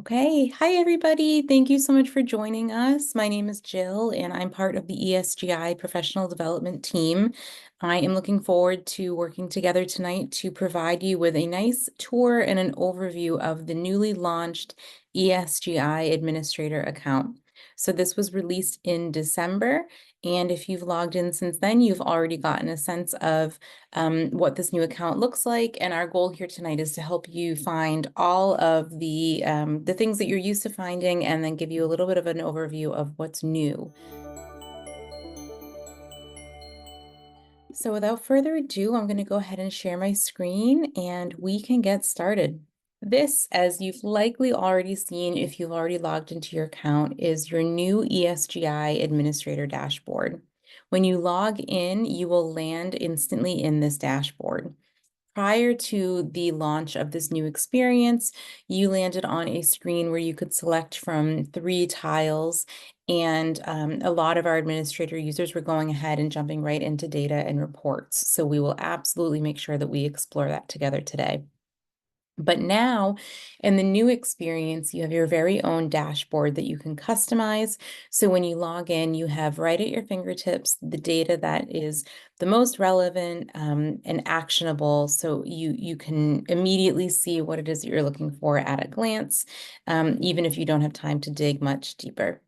Okay, hi everybody. Thank you so much for joining us. My name is Jill and I'm part of the ESGI professional development team. I am looking forward to working together tonight to provide you with a nice tour and an overview of the newly launched ESGI administrator account. So this was released in December, and if you've logged in since then, you've already gotten a sense of what this new account looks like. And our goal here tonight is to help you find all of the things that you're used to finding and then give you a little bit of an overview of what's new. So without further ado, I'm going to go ahead and share my screen and we can get started. This, as you've likely already seen if you've already logged into your account, is your new ESGI administrator dashboard. When you log in, you will land instantly in this dashboard. Prior to the launch of this new experience, you landed on a screen where you could select from 3 tiles, and a lot of our administrator users were going ahead and jumping right into data and reports. So we will absolutely make sure that we explore that together today. But now, in the new experience, you have your very own dashboard that you can customize. So when you log in, you have right at your fingertips the data that is the most relevant and actionable. So you can immediately see what it is that you're looking for at a glance, even if you don't have time to dig much deeper.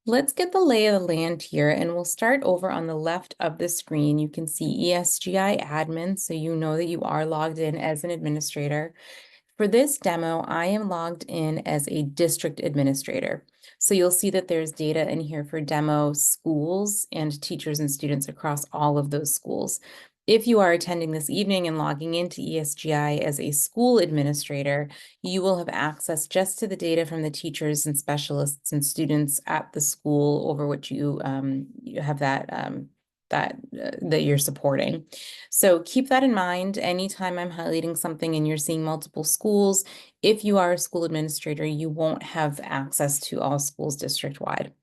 Let's get the lay of the land here, and we'll start over on the left of the screen. You can see ESGI admin, so you know that you are logged in as an administrator. For this demo, I am logged in as a district administrator. So you'll see that there's data in here for demo schools and teachers and students across all of those schools. If you are attending this evening and logging into ESGI as a school administrator, you will have access just to the data from the teachers and specialists and students at the school over which you have that you're supporting. So keep that in mind. Anytime I'm highlighting something and you're seeing multiple schools, if you are a school administrator, you won't have access to all schools district-wide.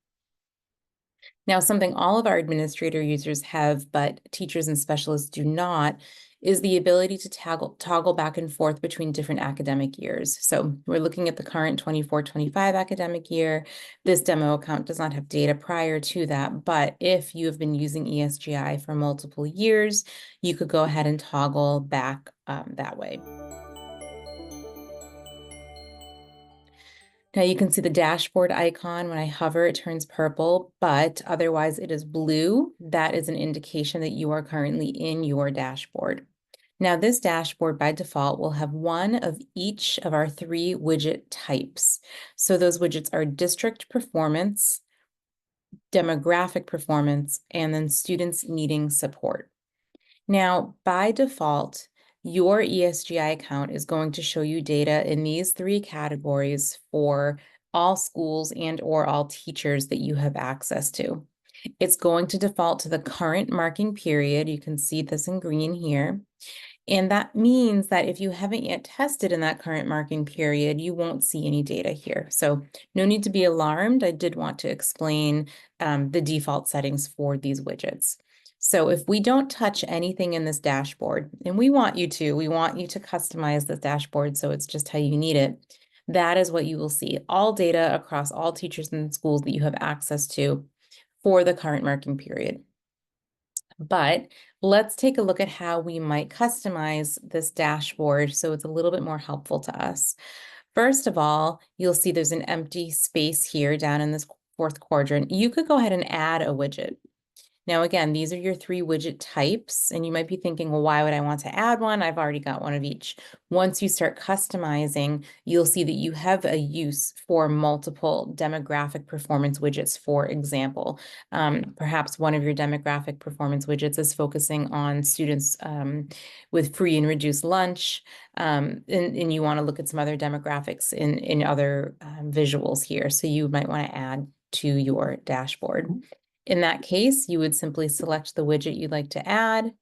Now, something all of our administrator users have, but teachers and specialists do not, is the ability to toggle back and forth between different academic years. So we're looking at the current 24-25 academic year. This demo account does not have data prior to that, but if you have been using ESGI for multiple years, you could go ahead and toggle back that way. Now you can see the dashboard icon. When I hover, it turns purple, but otherwise it is blue. That is an indication that you are currently in your dashboard. Now this dashboard by default will have one of each of our 3 widget types. So those widgets are district performance, demographic performance, and then students needing support. Now, by default, your ESGI account is going to show you data in these 3 categories for all schools and or all teachers that you have access to. It's going to default to the current marking period. You can see this in green here. And that means that if you haven't yet tested in that current marking period, you won't see any data here. So no need to be alarmed. I did want to explain the default settings for these widgets. So if we don't touch anything in this dashboard, and we want you to customize this dashboard so it's just how you need it, that is what you will see. All data across all teachers and schools that you have access to for the current marking period. But let's take a look at how we might customize this dashboard so it's a little bit more helpful to us. First of all, you'll see there's an empty space here down in this 4th quadrant. You could go ahead and add a widget. Now, again, these are your 3 widget types, and you might be thinking, well, why would I want to add one? I've already got one of each. Once you start customizing, you'll see that you have a use for multiple demographic performance widgets, for example. Perhaps one of your demographic performance widgets is focusing on students with free and reduced lunch, and you want to look at some other demographics in other visuals here. So you might want to add to your dashboard. In that case, you would simply select the widget you'd like to add,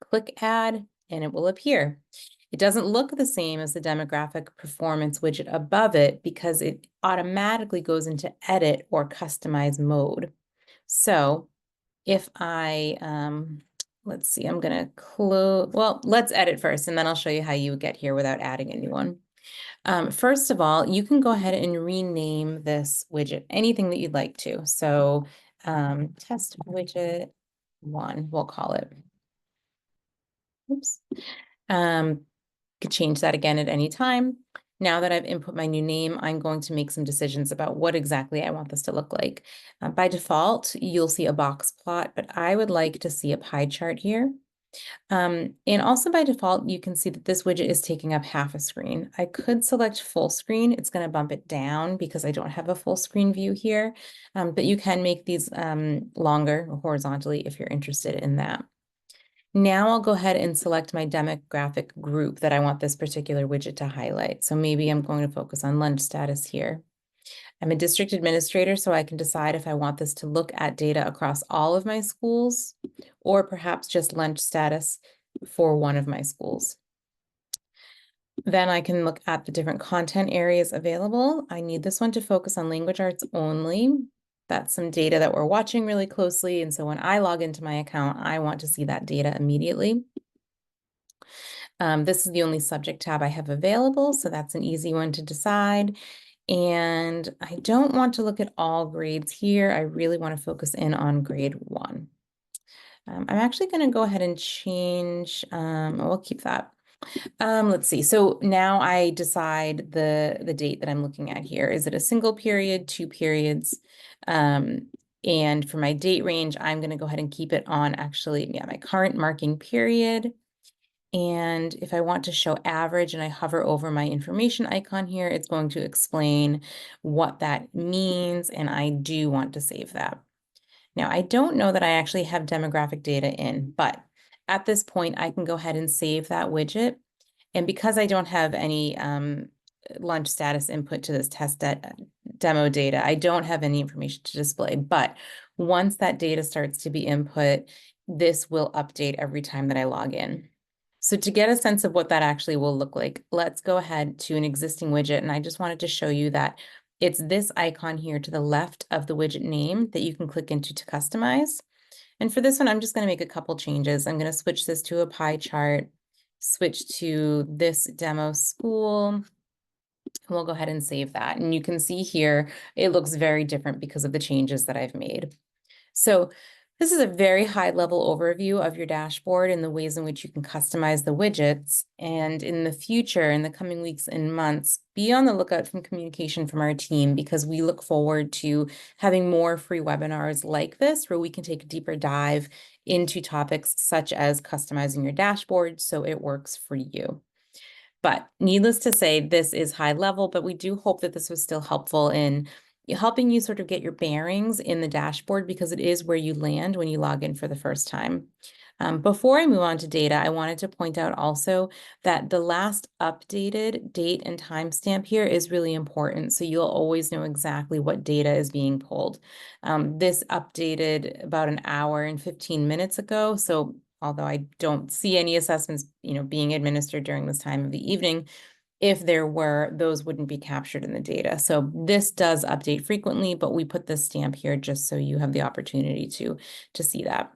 click add, and it will appear. It doesn't look the same as the demographic performance widget above it because it automatically goes into edit or customize mode. So if I, let's see, I'm gonna close, well, let's edit first and then I'll show you how you get here without adding a new one. First of all, you can go ahead and rename this widget, anything that you'd like to. So test widget 1, we'll call it. Oops. Could change that again at any time. Now that I've input my new name, I'm going to make some decisions about what exactly I want this to look like. By default, you'll see a box plot, but I would like to see a pie chart here. And also by default, you can see that this widget is taking up half a screen. I could select full screen. It's going to bump it down because I don't have a full screen view here, but you can make these longer horizontally if you're interested in that. Now I'll go ahead and select my demographic group that I want this particular widget to highlight. So maybe I'm going to focus on lunch status here. I'm a district administrator, so I can decide if I want this to look at data across all of my schools, or perhaps just lunch status for one of my schools. Then I can look at the different content areas available. I need this one to focus on language arts only. That's some data that we're watching really closely. And so when I log into my account, I want to see that data immediately. This is the only subject tab I have available, so that's an easy one to decide. And I don't want to look at all grades here. I really want to focus in on grade 1. I'm actually going to go ahead and change, we'll keep that. Let's see. So now I decide the date that I'm looking at here. Is it a single period, 2 periods? And for my date range, I'm going to go ahead and keep it on my current marking period. And if I want to show average and I hover over my information icon here, it's going to explain what that means. And I do want to save that. Now, I don't know that I actually have demographic data in, but at this point, I can go ahead and save that widget. And because I don't have any lunch status input to this demo data, I don't have any information to display. But once that data starts to be input, this will update every time that I log in. So to get a sense of what that actually will look like, let's go ahead to an existing widget. And I just wanted to show you that it's this icon here to the left of the widget name that you can click into to customize. And for this one, I'm just going to make a couple changes. I'm going to switch this to a pie chart, switch to this demo school. We'll go ahead and save that. And you can see here, it looks very different because of the changes that I've made. So this is a very high level overview of your dashboard and the ways in which you can customize the widgets. And in the future, in the coming weeks and months, be on the lookout from communication from our team, because we look forward to having more free webinars like this, where we can take a deeper dive into topics such as customizing your dashboard so it works for you. But needless to say, this is high level, but we do hope that this was still helpful in helping you sort of get your bearings in the dashboard, because it is where you land when you log in for the first time. Before I move on to data, I wanted to point out also that the last updated date and timestamp here is really important. So you'll always know exactly what data is being pulled. This updated about an hour and 15 minutes ago. So although I don't see any assessments, being administered during this time of the evening, if there were, those wouldn't be captured in the data. So this does update frequently, but we put this stamp here just so you have the opportunity to see that.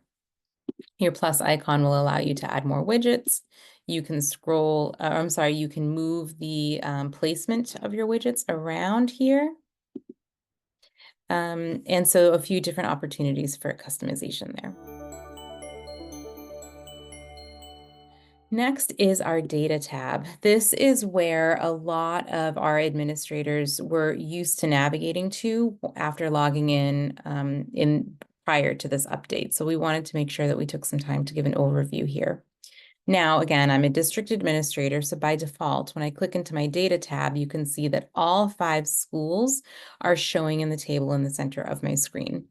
Your plus icon will allow you to add more widgets. You can you can move the placement of your widgets around here. And so a few different opportunities for customization there. Next is our data tab. This is where a lot of our administrators were used to navigating to after logging in prior to this update. So we wanted to make sure that we took some time to give an overview here. Now, again, I'm a district administrator, so by default, when I click into my data tab, you can see that all 5 schools are showing in the table in the center of my screen.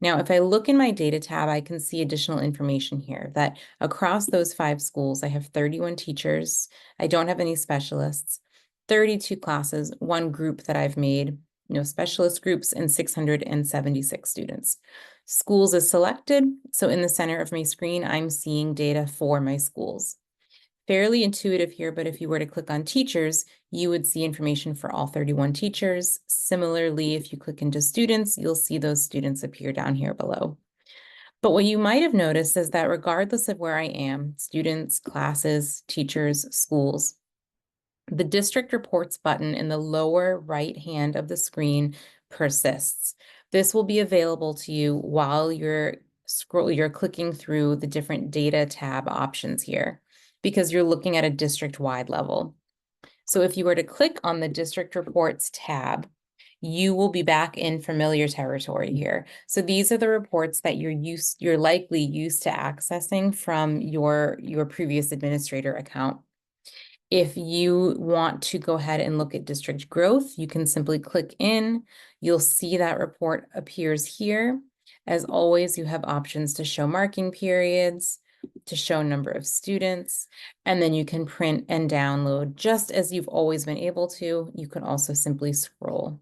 Now, if I look in my data tab, I can see additional information here that across those 5 schools, I have 31 teachers. I don't have any specialists, 32 classes, 1 group that I've made, no specialist groups, and 676 students. Schools is selected. So in the center of my screen, I'm seeing data for my schools. Fairly intuitive here, but if you were to click on teachers, you would see information for all 31 teachers. Similarly, if you click into students, you'll see those students appear down here below. But what you might have noticed is that regardless of where I am, students, classes, teachers, schools, The district reports button in the lower right hand of the screen persists. This will be available to you while you're clicking through the different data tab options here because you're looking at a district-wide level. So if you were to click on the district reports tab, you will be back in familiar territory here. So these are the reports that you're likely used to accessing from your previous administrator account. If you want to go ahead and look at district growth, you can simply click in. You'll see that report appears here. As always, you have options to show marking periods, to show number of students, and then you can print and download just as you've always been able to. You can also simply scroll.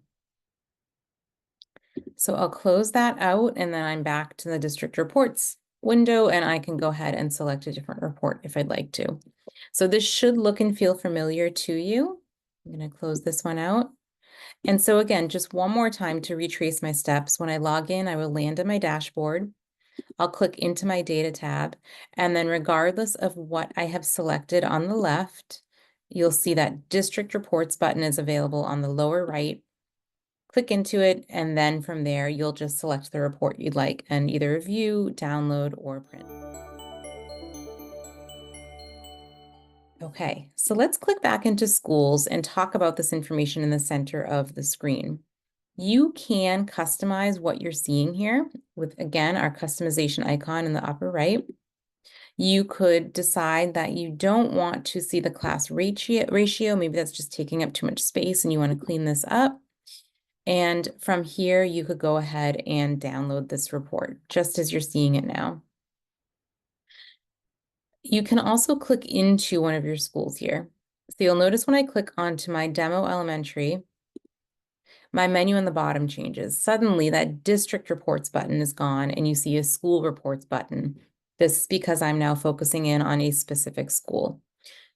So I'll close that out and then I'm back to the district reports window and I can go ahead and select a different report if I'd like to. So this should look and feel familiar to you. I'm going to close this one out. And so again, just one more time to retrace my steps. When I log in, I will land on my dashboard. I'll click into my data tab, and then regardless of what I have selected on the left, you'll see that district reports button is available on the lower right. Click into it, and then from there, you'll just select the report you'd like and either view, download, or print. Okay, so let's click back into schools and talk about this information in the center of the screen. You can customize what you're seeing here with, again, our customization icon in the upper right. You could decide that you don't want to see the class ratio. Maybe that's just taking up too much space and you want to clean this up. And from here, you could go ahead and download this report just as you're seeing it now. You can also click into one of your schools here. So you'll notice when I click onto my demo elementary, my menu on the bottom changes. Suddenly that district reports button is gone and you see a school reports button. This is because I'm now focusing in on a specific school.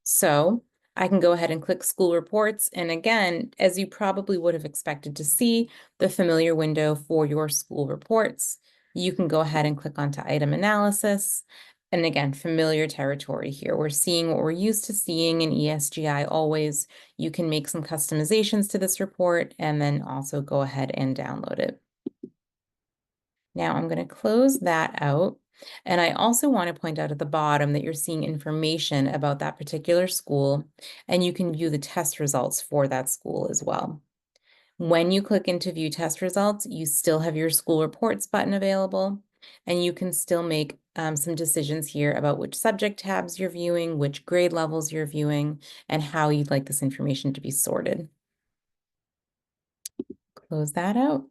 So I can go ahead and click school reports. And again, as you probably would have expected to see, the familiar window for your school reports, you can go ahead and click onto item analysis. And again, familiar territory here. We're seeing what we're used to seeing in ESGI always. You can make some customizations to this report and then also go ahead and download it. Now I'm going to close that out. And I also want to point out at the bottom that you're seeing information about that particular school, and you can view the test results for that school as well. When you click into view test results, you still have your school reports button available, and you can still make some decisions here about which subject tabs you're viewing, which grade levels you're viewing, and how you'd like this information to be sorted. Close that out.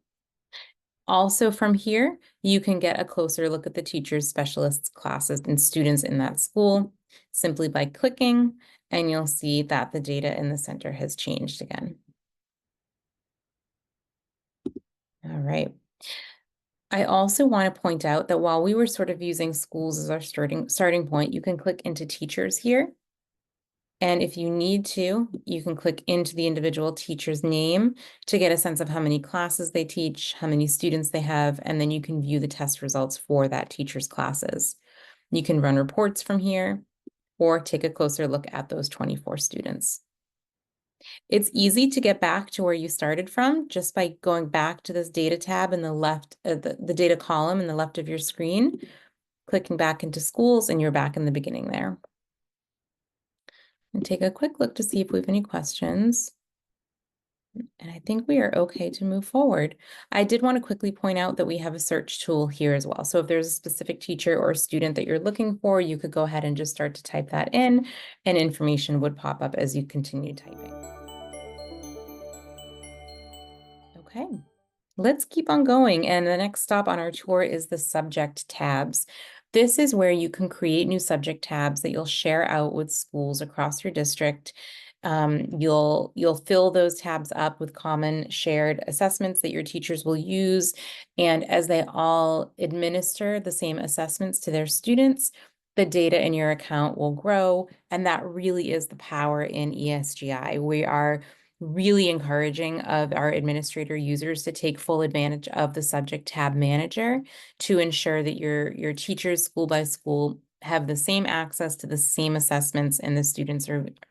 Also from here, you can get a closer look at the teachers, specialists, classes, and students in that school simply by clicking, and you'll see that the data in the center has changed again. All right. I also want to point out that while we were sort of using schools as our starting point, you can click into teachers here. And if you need to, you can click into the individual teacher's name to get a sense of how many classes they teach, how many students they have, and then you can view the test results for that teacher's classes. You can run reports from here or take a closer look at those 24 students. It's easy to get back to where you started from just by going back to this data tab in the left, the data column in the left of your screen, clicking back into schools, and you're back in the beginning there. And take a quick look to see if we have any questions. And I think we are okay to move forward. I did want to quickly point out that we have a search tool here as well. So if there's a specific teacher or student that you're looking for, you could go ahead and just start to type that in, and information would pop up as you continue typing. Okay. Let's keep on going. And the next stop on our tour is the subject tabs. This is where you can create new subject tabs that you'll share out with schools across your district. You'll fill those tabs up with common shared assessments that your teachers will use. And as they all administer the same assessments to their students, the data in your account will grow. And that really is the power in ESGI. We are really encouraging of our administrator users to take full advantage of the subject tab manager to ensure that your teachers school by school have the same access to the same assessments, and the students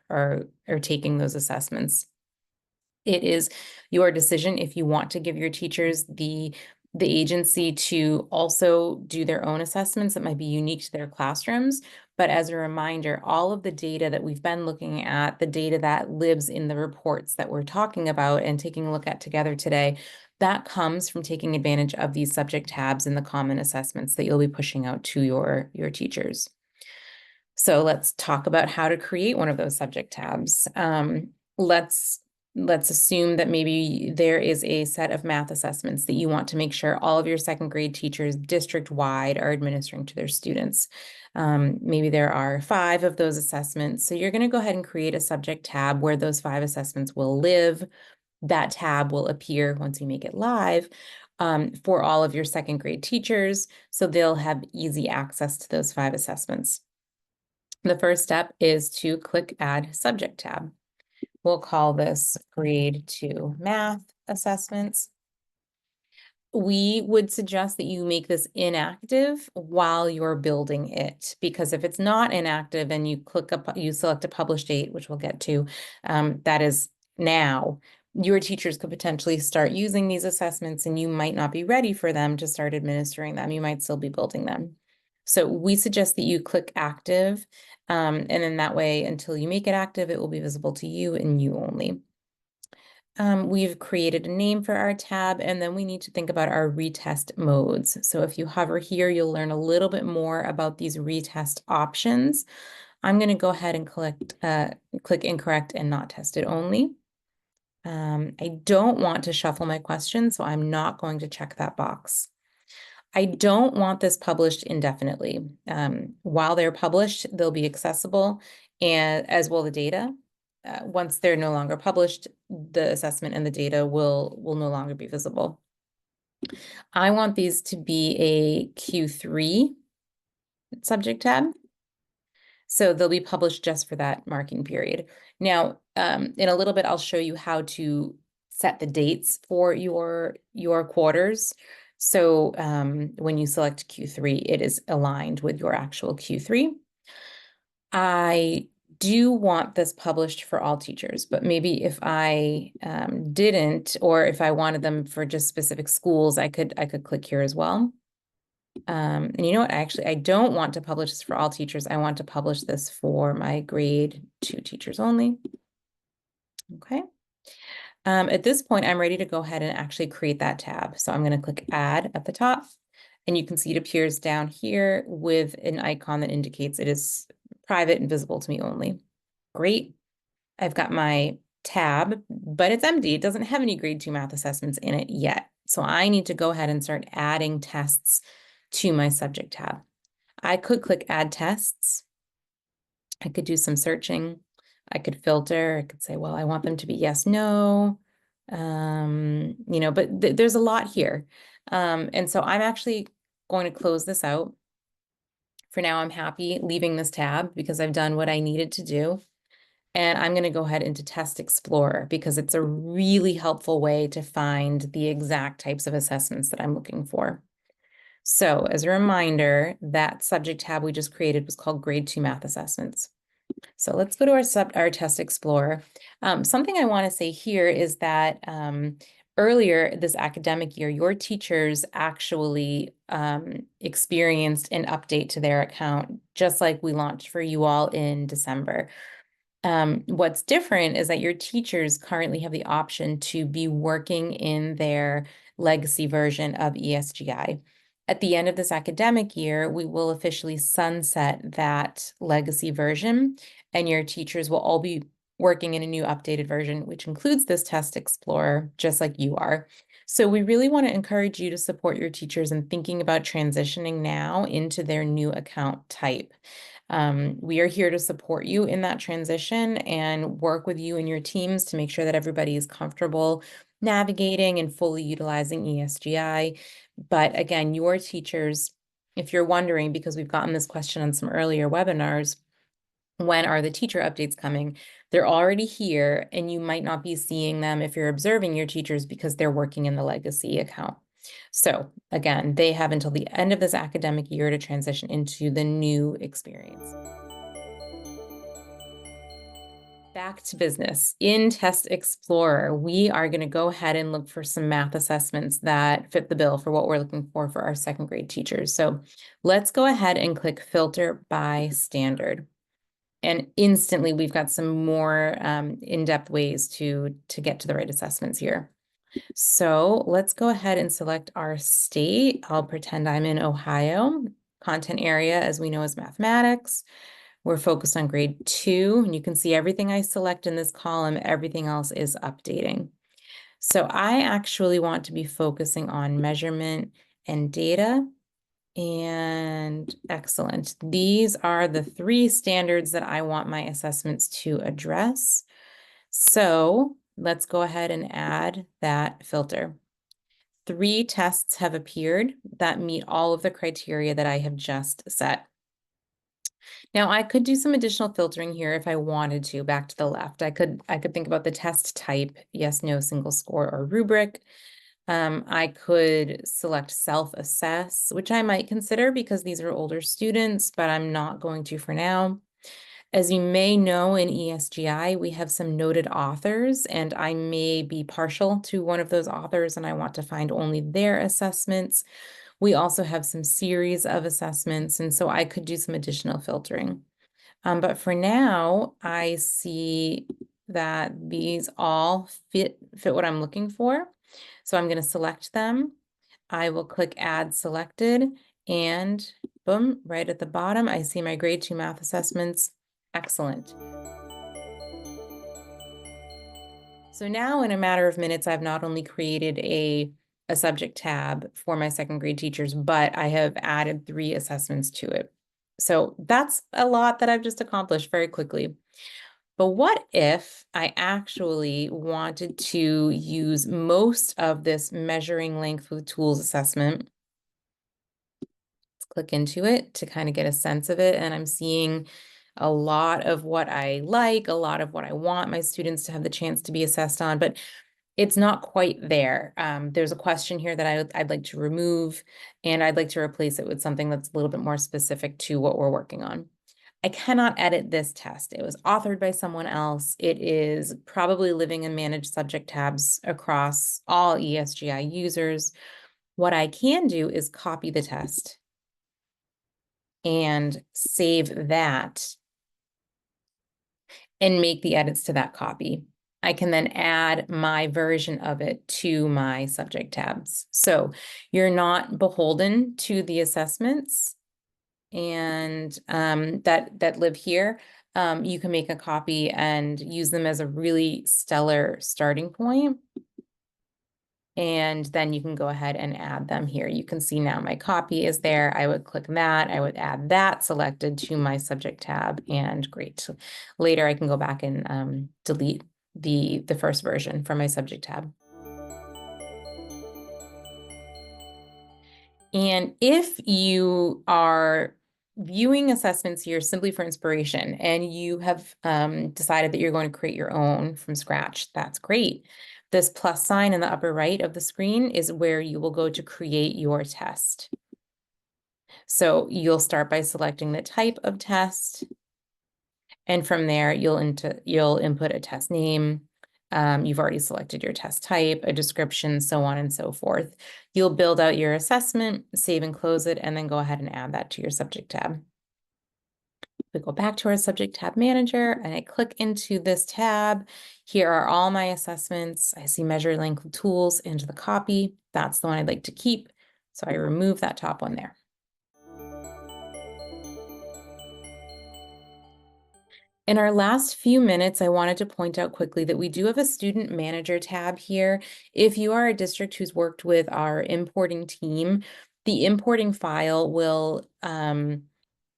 are taking those assessments. It is your decision if you want to give your teachers the agency to also do their own assessments that might be unique to their classrooms. But as a reminder, all of the data that we've been looking at, the data that lives in the reports that we're talking about and taking a look at together today, that comes from taking advantage of these subject tabs in the common assessments that you'll be pushing out to your teachers. So let's talk about how to create one of those subject tabs. Let's assume that maybe there is a set of math assessments that you want to make sure all of your second grade teachers district-wide are administering to their students. Maybe there are 5 of those assessments. So you're going to go ahead and create a subject tab where those 5 assessments will live. That tab will appear once you make it live for all of your second grade teachers. So they'll have easy access to those 5 assessments. The first step is to click Add Subject tab. We'll call this Grade 2 Math Assessments. We would suggest that you make this inactive while you're building it, because if it's not inactive and you select a publish date, which we'll get to, that is now, your teachers could potentially start using these assessments and you might not be ready for them to start administering them. You might still be building them. So we suggest that you click active, and then that way, until you make it active, it will be visible to you and you only. We've created a name for our tab, and then we need to think about our retest modes. So if you hover here, you'll learn a little bit more about these retest options. I'm going to go ahead and click incorrect and not tested only. I don't want to shuffle my questions, so I'm not going to check that box. I don't want this published indefinitely. While they're published, they'll be accessible, and as will the data. Once they're no longer published, the assessment and the data will no longer be visible. I want these to be a Q3 subject tab. So they'll be published just for that marking period. Now, in a little bit, I'll show you how to set the dates for your quarters. So when you select Q3, it is aligned with your actual Q3. I do want this published for all teachers, but maybe if I didn't, or if I wanted them for just specific schools, I could click here as well. And you know what, actually, I don't want to publish this for all teachers. I want to publish this for my grade 2 teachers only. Okay. At this point, I'm ready to go ahead and actually create that tab. So I'm going to click Add at the top, and you can see it appears down here with an icon that indicates it is private and visible to me only. Great. I've got my tab, but it's empty. It doesn't have any grade 2 math assessments in it yet. So I need to go ahead and start adding tests to my subject tab. I could click Add Tests. I could do some searching. I could filter. I could say, well, I want them to be yes, no, but there's a lot here. And so I'm actually going to close this out. For now, I'm happy leaving this tab because I've done what I needed to do. And I'm going to go ahead into Test Explorer because it's a really helpful way to find the exact types of assessments that I'm looking for. So as a reminder, that subject tab we just created was called Grade 2 Math Assessments. So let's go to our Test Explorer. Something I want to say here is that earlier this academic year, your teachers actually experienced an update to their account, just like we launched for you all in December. What's different is that your teachers currently have the option to be working in their legacy version of ESGI. At the end of this academic year, we will officially sunset that legacy version, and your teachers will all be working in a new updated version, which includes this Test Explorer, just like you are. So we really want to encourage you to support your teachers in thinking about transitioning now into their new account type. We are here to support you in that transition and work with you and your teams to make sure that everybody is comfortable navigating and fully utilizing ESGI. But again, your teachers, if you're wondering, because we've gotten this question on some earlier webinars, when are the teacher updates coming? They're already here, and you might not be seeing them if you're observing your teachers because they're working in the legacy account. So again, they have until the end of this academic year to transition into the new experience. Back to business. In Test Explorer, we are going to go ahead and look for some math assessments that fit the bill for what we're looking for our second grade teachers. So let's go ahead and click Filter by Standard. And instantly, we've got some more in-depth ways to get to the right assessments here. So let's go ahead and select our state. I'll pretend I'm in Ohio. Content area, as we know, is mathematics. We're focused on grade 2, and you can see everything I select in this column, everything else is updating. So I actually want to be focusing on measurement and data. And excellent. These are the 3 standards that I want my assessments to address. So let's go ahead and add that filter. 3 tests have appeared that meet all of the criteria that I have just set. Now I could do some additional filtering here if I wanted to, back to the left. I could think about the test type, yes, no, single score, or rubric. I could select self-assess, which I might consider because these are older students, but I'm not going to for now. As you may know, in ESGI, we have some noted authors, and I may be partial to one of those authors, and I want to find only their assessments. We also have some series of assessments, and so I could do some additional filtering. But for now, I see that these all fit what I'm looking for. So I'm going to select them. I will click Add Selected, and boom, right at the bottom, I see my grade 2 math assessments. Excellent. So now in a matter of minutes, I've not only created a subject tab for my second grade teachers, but I have added 3 assessments to it. So that's a lot that I've just accomplished very quickly. But what if I actually wanted to use most of this measuring length with tools assessment? Let's click into it to kind of get a sense of it. And I'm seeing a lot of what I like, a lot of what I want my students to have the chance to be assessed on, but it's not quite there. There's a question here that I'd like to remove, and I'd like to replace it with something that's a little bit more specific to what we're working on. I cannot edit this test. It was authored by someone else. It is probably living in managed subject tabs across all ESGI users. What I can do is copy the test and save that and make the edits to that copy. I can then add my version of it to my subject tabs. So you're not beholden to the assessments and that live here. You can make a copy and use them as a really stellar starting point. And then you can go ahead and add them here. You can see now my copy is there. I would click that. I would add that selected to my subject tab, and great. Later I can go back and delete the first version from my subject tab. And if you are viewing assessments here simply for inspiration and you have decided that you're going to create your own from scratch, that's great. This plus sign in the upper right of the screen is where you will go to create your test. So you'll start by selecting the type of test, and from there you'll input a test name. You've already selected your test type, a description, so on and so forth. You'll build out your assessment, save and close it, and then go ahead and add that to your subject tab. We go back to our subject tab manager and I click into this tab. Here are all my assessments. I see measure length tools into the copy. That's the one I'd like to keep. So I remove that top one there. In our last few minutes, I wanted to point out quickly that we do have a student manager tab here. If you are a district who's worked with our importing team, the importing file will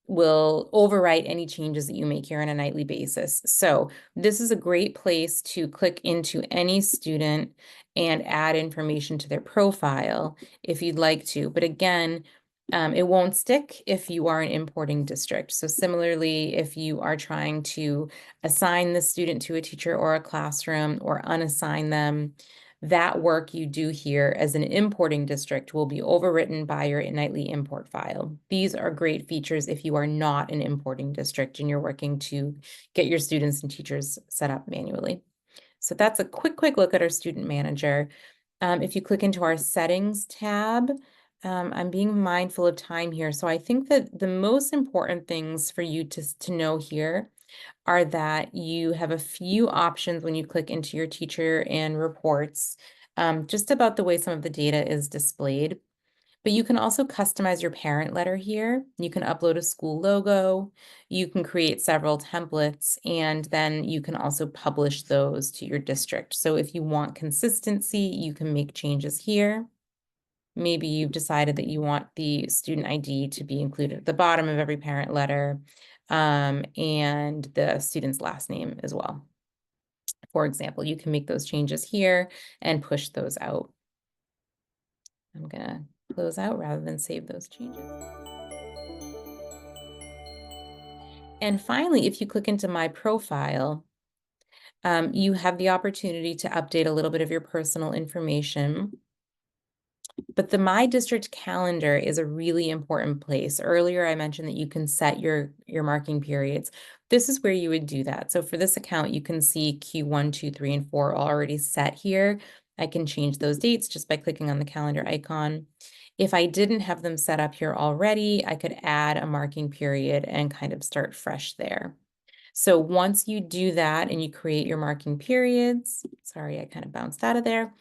overwrite any changes that you make here on a nightly basis. So this is a great place to click into any student and add information to their profile if you'd like to. But again, it won't stick if you are an importing district. So similarly, if you are trying to assign the student to a teacher or a classroom or unassign them, that work you do here as an importing district will be overwritten by your nightly import file. These are great features if you are not an importing district and you're working to get your students and teachers set up manually. So that's a quick look at our student manager. If you click into our settings tab, I'm being mindful of time here. So I think that the most important things for you to know here are that you have a few options when you click into your teacher and reports, just about the way some of the data is displayed. But you can also customize your parent letter here. You can upload a school logo, you can create several templates, and then you can also publish those to your district. So if you want consistency, you can make changes here. Maybe you've decided that you want the student ID to be included at the bottom of every parent letter, and the student's last name as well. For example, you can make those changes here and push those out. I'm gonna close out rather than save those changes. And finally, if you click into My Profile, you have the opportunity to update a little bit of your personal information. But the My District calendar is a really important place. Earlier, I mentioned that you can set your marking periods. This is where you would do that. So for this account, you can see Q1, 2, 3, and 4 already set here. I can change those dates just by clicking on the calendar icon. If I didn't have them set up here already, I could add a marking period and kind of start fresh there. So once you do that and you create your marking periods, sorry, I kind of bounced out of there,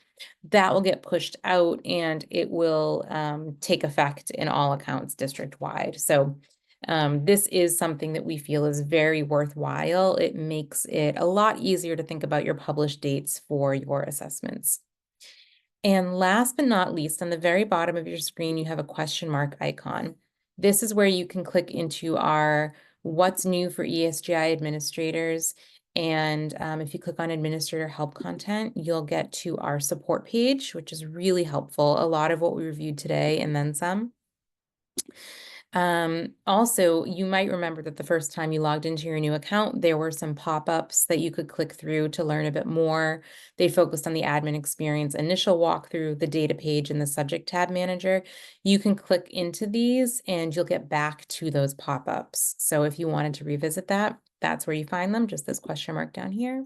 that will get pushed out and it will take effect in all accounts district-wide. So this is something that we feel is very worthwhile. It makes it a lot easier to think about your published dates for your assessments. And last but not least, on the very bottom of your screen, you have a question mark icon. This is where you can click into our What's New for ESGI Administrators. And if you click on Administrator Help Content, you'll get to our support page, which is really helpful. A lot of what we reviewed today and then some. Also, you might remember that the first time you logged into your new account, there were some pop-ups that you could click through to learn a bit more. They focused on the admin experience, initial walkthrough, the data page, and the subject tab manager. You can click into these and you'll get back to those pop-ups. So if you wanted to revisit that, that's where you find them, just this question mark down here.